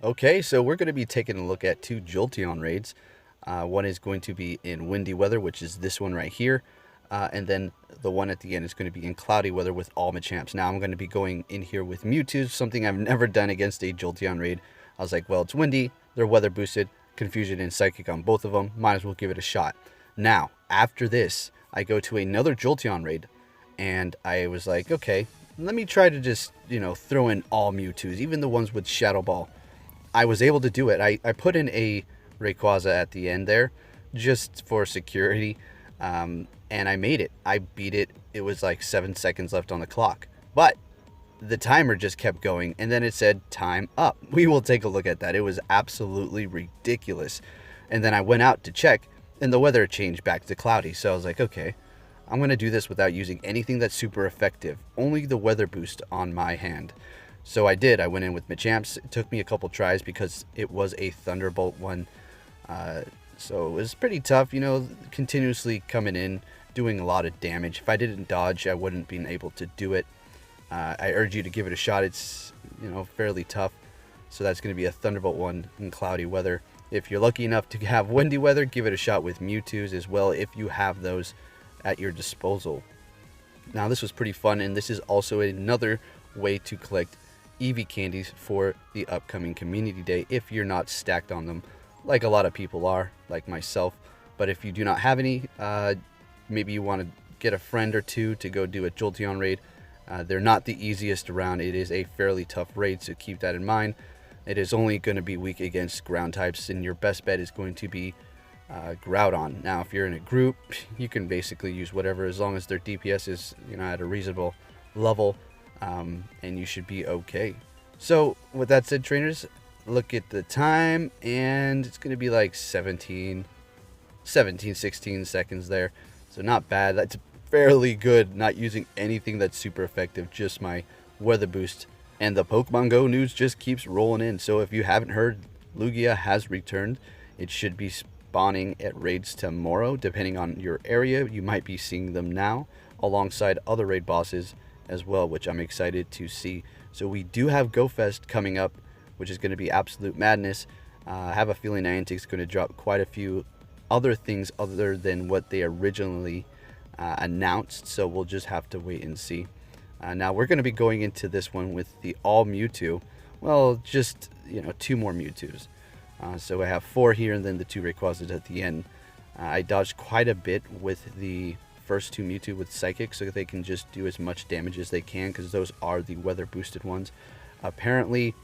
Okay, so we're going to be taking a look at two Jolteon raids. One is going to be in windy weather, which is this one right here. And then the one at the end is going to be in cloudy weather with all Machamps. Now I'm going to be going in here with Mewtwo, something I've never done against a Jolteon raid. I was like, well, it's windy, they're weather boosted, Confusion and Psychic on both of them. Might as well give it a shot. Now, after this, I go to another Jolteon raid, and I was like, okay, let me try to just, throw in all Mewtwo's, even the ones with Shadow Ball. I was able to do it. I put in a Rayquaza at the end there just for security, and I made it. I beat it. It was like 7 seconds left on the clock, but the timer just kept going, and then it said time up. We will take a look at that. It was absolutely ridiculous. And then I went out to check, and the weather changed back to cloudy. So I was like, okay, I'm going to do this without using anything that's super effective, only the weather boost on my hand. So I did. I went in with Machamps. It took me a couple tries because it was a Thunderbolt one. So it was pretty tough, continuously coming in, doing a lot of damage. If I didn't dodge, I wouldn't been able to do it. I urge you to give it a shot. It's, fairly tough. So that's going to be a Thunderbolt one in cloudy weather. If you're lucky enough to have windy weather, give it a shot with Mewtwo's as well if you have those at your disposal. Now this was pretty fun, and this is also another way to collect Eevee candies for the upcoming community day if you're not stacked on them like a lot of people are, like myself. But if you do not have any, maybe you want to get a friend or two to go do a Jolteon raid. They're not the easiest around. It is a fairly tough raid, so keep that in mind. It is only going to be weak against ground types, and your best bet is going to be Groudon. Now if you're in a group, you can basically use whatever as long as their DPS is at a reasonable level. And you should be okay. So with that said, trainers, look at the time, and it's going to be like 16 seconds there. So not bad. That's fairly good, not using anything that's super effective, just my weather boost. And the Pokemon Go news just keeps rolling in. So if you haven't heard, Lugia has returned. It should be spawning at raids tomorrow, depending on your area. You might be seeing them now alongside other raid bosses as well, which I'm excited to see. So we do have GoFest coming up, which is going to be absolute madness. I have a feeling Niantic's going to drop quite a few other things other than what they originally announced, so we'll just have to wait and see. Now we're going to be going into this one with the all Mewtwo. Well, just 2 more Mewtwo's. So I have 4 here, and then the 2 Rayquazas at the end. I dodged quite a bit with the first 2 Mewtwo with Psychic, so that they can just do as much damage as they can, because those are the weather boosted ones. Apparently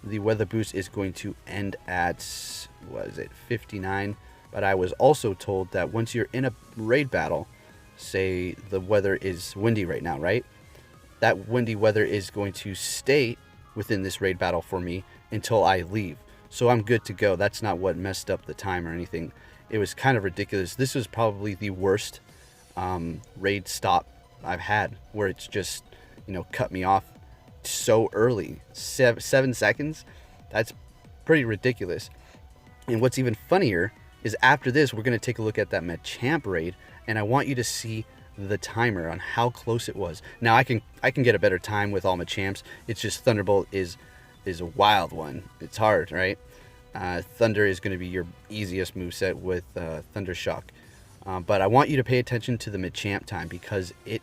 the weather boost is going to end at 59, but I was also told that once you're in a raid battle, say the weather is windy right now, right? That windy weather is going to stay within this raid battle for me until I leave, so I'm good to go. That's not what messed up the time or anything. It was kind of ridiculous. This was probably the worst raid stop I've had, where it's just cut me off so early. 7 seconds. That's pretty ridiculous. And what's even funnier is after this we're going to take a look at that Machamp raid, and I want you to see the timer on how close it was. Now I can get a better time with all Machamps. It's just Thunderbolt is a wild one. It's hard, right? Thunder is going to be your easiest moveset with Thunder Shock. But I want you to pay attention to the Machamp time, because it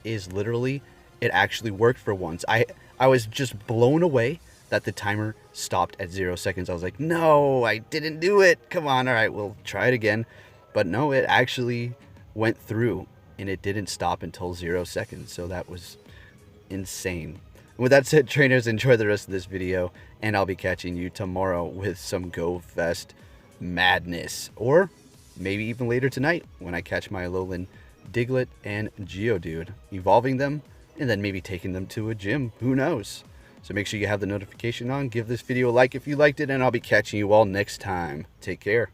actually worked for once. I was just blown away that the timer stopped at 0 seconds. I was like, no, I didn't do it. Come on. All right, we'll try it again. But no, it actually went through, and it didn't stop until 0 seconds. So that was insane. And with that said, trainers, enjoy the rest of this video, and I'll be catching you tomorrow with some GoFest madness. Or maybe even later tonight when I catch my Alolan Diglett and Geodude, evolving them, and then maybe taking them to a gym. Who knows? So make sure you have the notification on. Give this video a like if you liked it, and I'll be catching you all next time. Take care.